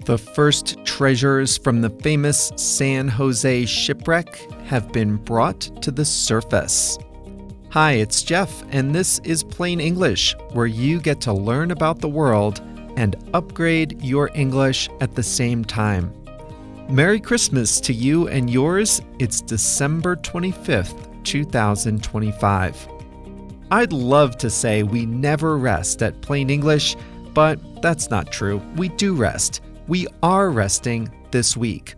The first treasures from the famous San José shipwreck have been brought to the surface. Hi, it's Jeff, and this is Plain English, where you get to learn about the world and upgrade your English at the same time. Merry Christmas to you and yours. It's December 25th, 2025. I'd love to say we never rest at Plain English, but that's not true. We do rest. We are resting this week.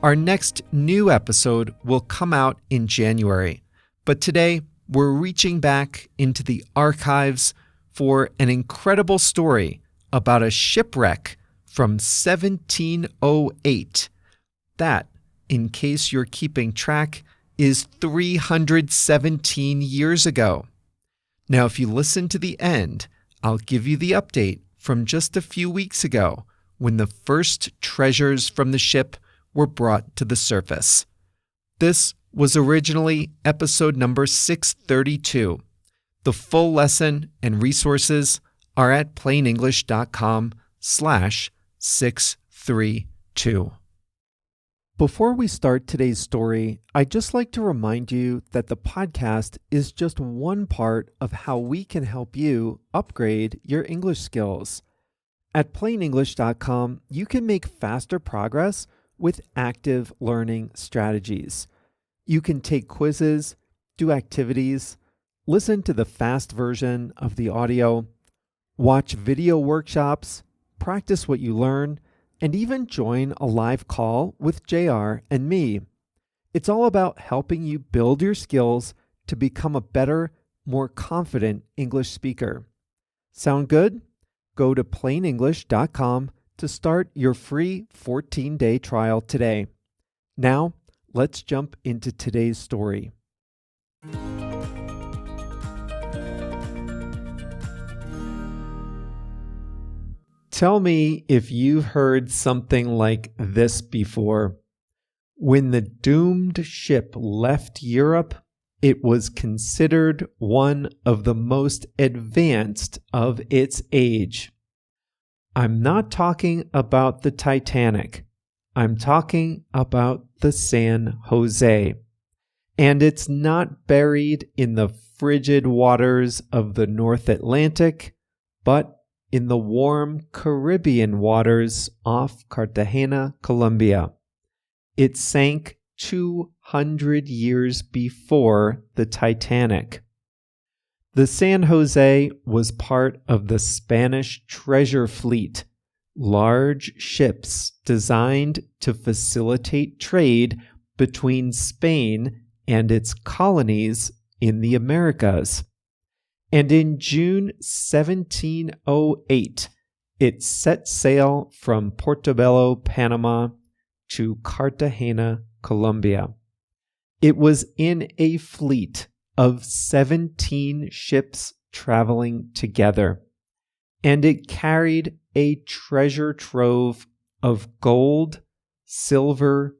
Our next new episode will come out in January, but today we're reaching back into the archives for an incredible story about a shipwreck from 1708. That, in case you're keeping track, is 317 years ago. Now, if you listen to the end, I'll give you the update from just a few weeks ago, when the first treasures from the ship were brought to the surface. This was originally episode number 632. The full lesson and resources are at plainenglish.com/632. Before we start today's story, I'd just like to remind you that the podcast is just one part of how we can help you upgrade your English skills. At plainenglish.com, you can make faster progress with active learning strategies. You can take quizzes, do activities, listen to the fast version of the audio, watch video workshops, practice what you learn, and even join a live call with JR and me. It's all about helping you build your skills to become a better, more confident English speaker. Sound good? Go to plainenglish.com to start your free 14-day trial today. Now, let's jump into today's story. Tell me if you've heard something like this before. When the doomed ship left Europe, it was considered one of the most advanced of its age. I'm not talking about the Titanic. I'm talking about the San José. And it's not buried in the frigid waters of the North Atlantic, but in the warm Caribbean waters off Cartagena, Colombia. It sank 200 years before the Titanic. The San José was part of the Spanish treasure fleet, large ships designed to facilitate trade between Spain and its colonies in the Americas. And in June 1708, it set sail from Portobelo, Panama, to Cartagena, Colombia. It was in a fleet of 17 ships traveling together, and it carried a treasure trove of gold, silver,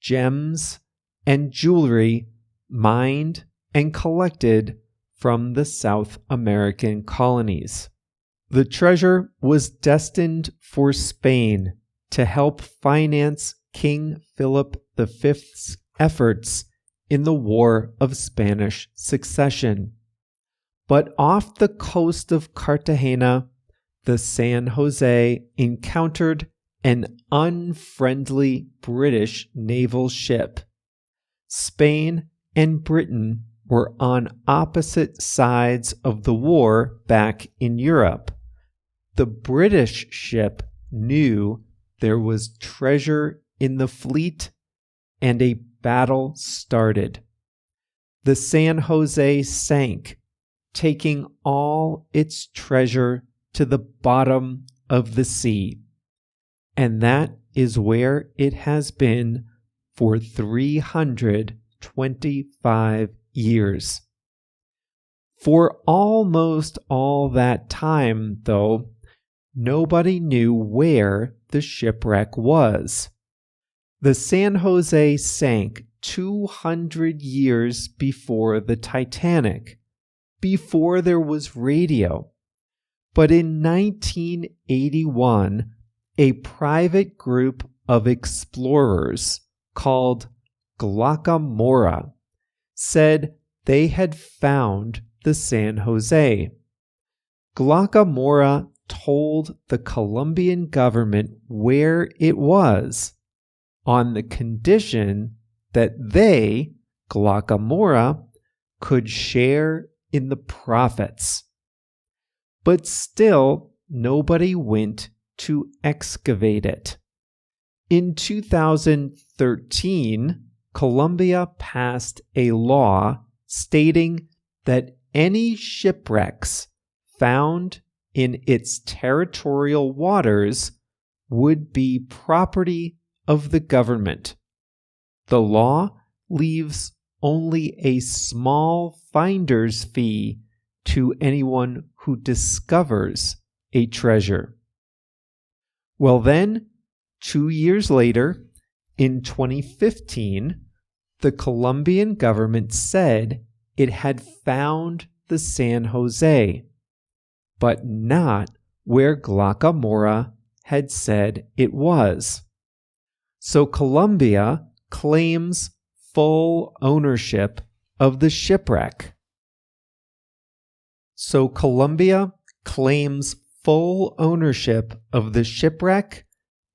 gems, and jewelry mined and collected from the South American colonies. The treasure was destined for Spain to help finance King Philip V's efforts in the War of Spanish Succession. But off the coast of Cartagena, the San José encountered an unfriendly British naval ship. Spain and Britain were on opposite sides of the war back in Europe. The British ship knew there was treasure in the fleet, and a battle started. The San José sank, taking all its treasure to the bottom of the sea. And that is where it has been for 325 years. For almost all that time, though, nobody knew where the shipwreck was. The San José sank 200 years before the Titanic, before there was radio. But in 1981, a private group of explorers called Glaucomora said they had found the San José. Glaucomora told the Colombian government where it was on the condition that they, Glaucomora, could share in the profits. But still, nobody went to excavate it. In 2013, Colombia passed a law stating that any shipwrecks found in its territorial waters would be property of the government. The law leaves only a small finder's fee to anyone who discovers a treasure. Well then, 2 years later, in 2015, the Colombian government said it had found the San José, but not where Glaucomora had said it was. So Colombia claims full ownership of the shipwreck.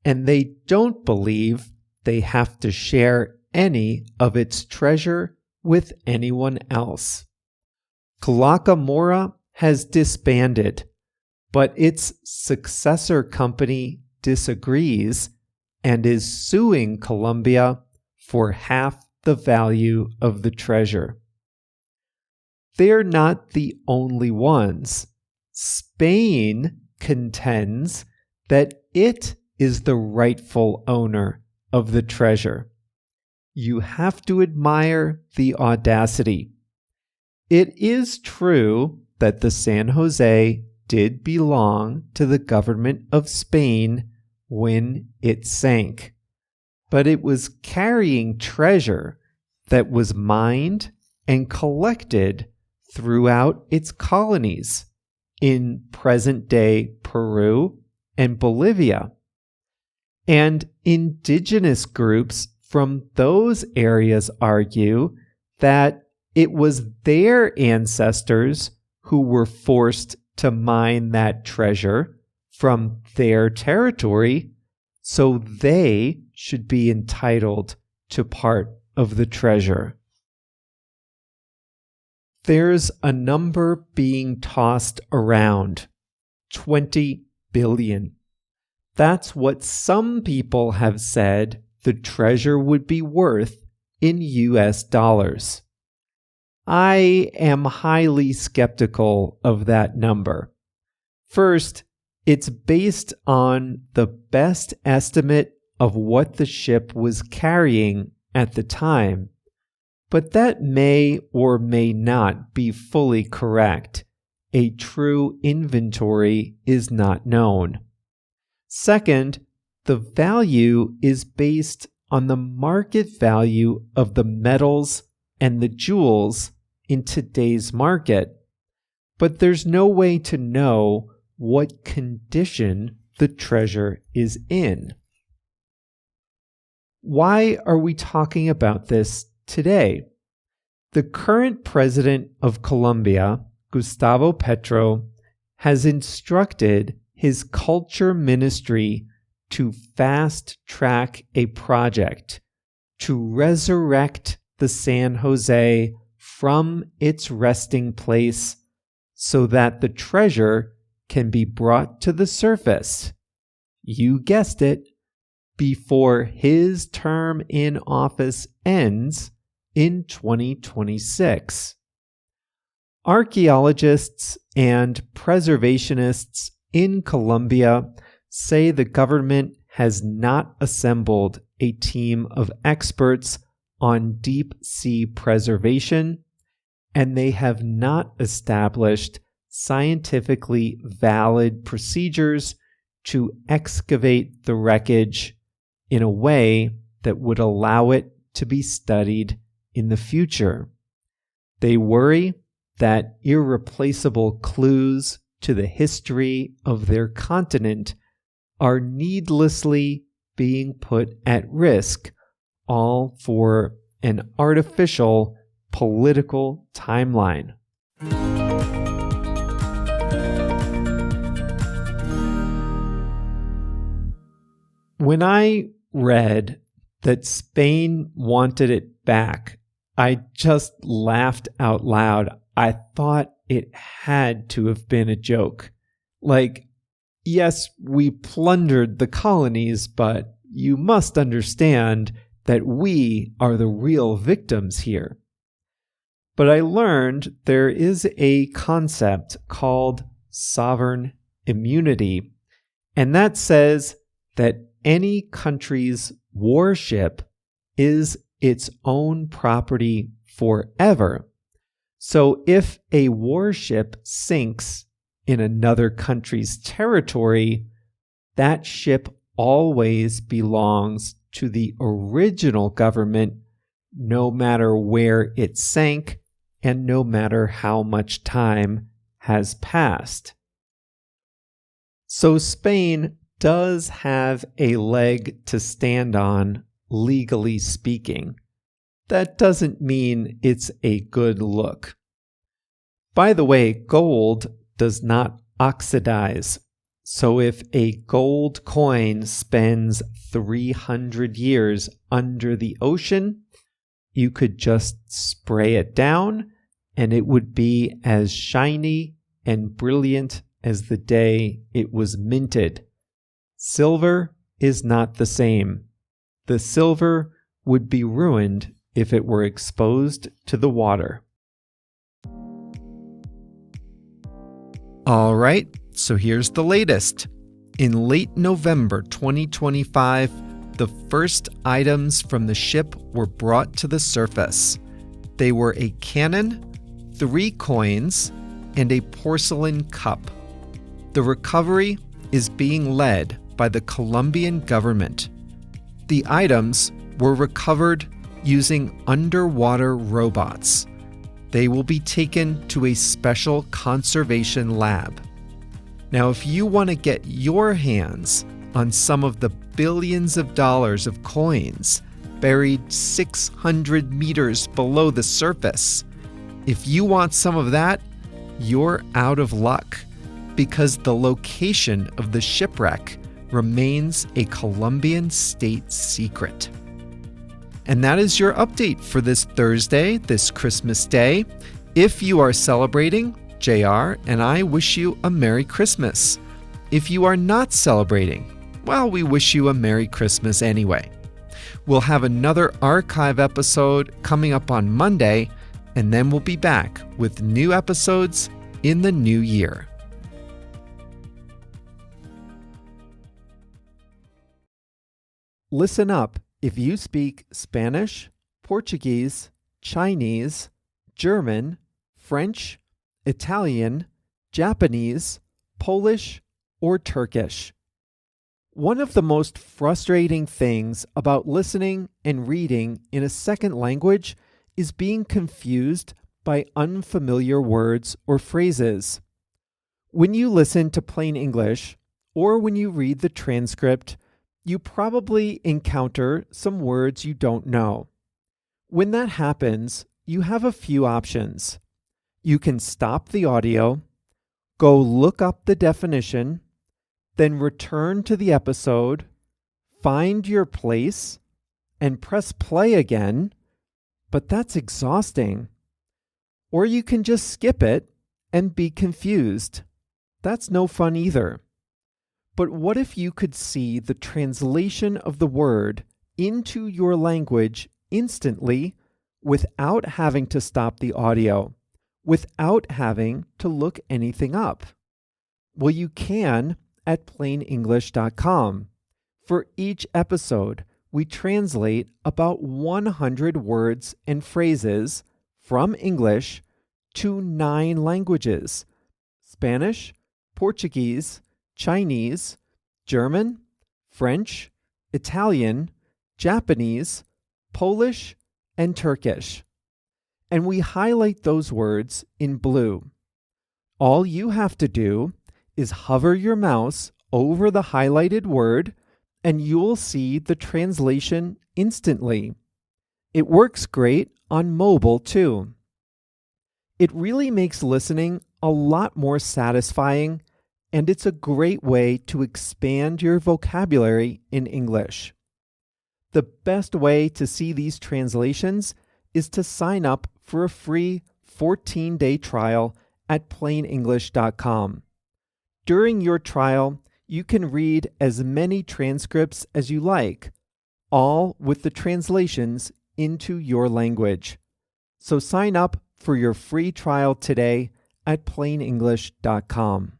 And they don't believe they have to share any of its treasure with anyone else. Glaucomora has disbanded, but its successor company disagrees and is suing Colombia for half the value of the treasure. They're not the only ones. Spain contends that it is the rightful owner of the treasure. You have to admire the audacity. It is true that the San José did belong to the government of Spain when it sank, but it was carrying treasure that was mined and collected throughout its colonies in present-day Peru and Bolivia. And indigenous groups from those areas argue that it was their ancestors who were forced to mine that treasure from their territory, so they should be entitled to part of the treasure. There's a number being tossed around, 20 billion. That's what some people have said the treasure would be worth in US dollars. I am highly skeptical of that number. First, it's based on the best estimate of what the ship was carrying at the time, but that may or may not be fully correct. A true inventory is not known. Second, the value is based on the market value of the metals and the jewels in today's market, but there's no way to know what condition the treasure is in. Why are we talking about this today? The current president of Colombia, Gustavo Petro, has instructed his culture ministry to fast-track a project to resurrect the San José from its resting place so that the treasure can be brought to the surface. You guessed it, before his term in office ends in 2026. Archaeologists and preservationists in Colombia say the government has not assembled a team of experts on deep sea preservation, and they have not established scientifically valid procedures to excavate the wreckage in a way that would allow it to be studied in the future. They worry that irreplaceable clues to the history of their continent are needlessly being put at risk, all for an artificial political timeline. When I read that Spain wanted it back, I just laughed out loud. I thought it had to have been a joke. Like, yes, we plundered the colonies, but you must understand that we are the real victims here. But I learned there is a concept called sovereign immunity, and that says that any country's warship is its own property forever. So if a warship sinks in another country's territory, that ship always belongs to the original government, no matter where it sank and no matter how much time has passed. So Spain does have a leg to stand on, legally speaking. That doesn't mean it's a good look. By the way, gold does not oxidize. So if a gold coin spends 300 years under the ocean, you could just spray it down and it would be as shiny and brilliant as the day it was minted. Silver is not the same. The silver would be ruined if it were exposed to the water. All right, so here's the latest. In late November 2025, the first items from the ship were brought to the surface. They were a cannon, 3 coins, and a porcelain cup. The recovery is being led by the Colombian government. The items were recovered using underwater robots. They will be taken to a special conservation lab. Now, if you want to get your hands on some of the billions of dollars of coins buried 600 meters below the surface, if you want some of that, you're out of luck, because the location of the shipwreck remains a Colombian state secret. And that is your update for this Thursday, this Christmas Day. If you are celebrating, JR and I wish you a Merry Christmas. If you are not celebrating, well, we wish you a Merry Christmas anyway. We'll have another archive episode coming up on Monday, and then we'll be back with new episodes in the new year. Listen up if you speak Spanish, Portuguese, Chinese, German, French, Italian, Japanese, Polish, or Turkish. One of the most frustrating things about listening and reading in a second language is being confused by unfamiliar words or phrases. When you listen to plain English, or when you read the transcript, you probably encounter some words you don't know. When that happens, you have a few options. You can stop the audio, go look up the definition, then return to the episode, find your place, and press play again, but that's exhausting. Or you can just skip it and be confused. That's no fun either. But what if you could see the translation of the word into your language instantly without having to stop the audio, without having to look anything up? Well, you can at plainenglish.com. For each episode, we translate about 100 words and phrases from English to 9 languages: Spanish, Portuguese, Chinese, German, French, Italian, Japanese, Polish, and Turkish. And we highlight those words in blue. All you have to do is hover your mouse over the highlighted word, and you'll see the translation instantly. It works great on mobile too. It really makes listening a lot more satisfying, and it's a great way to expand your vocabulary in English. The best way to see these translations is to sign up for a free 14-day trial at plainenglish.com. During your trial, you can read as many transcripts as you like, all with the translations into your language. So sign up for your free trial today at plainenglish.com.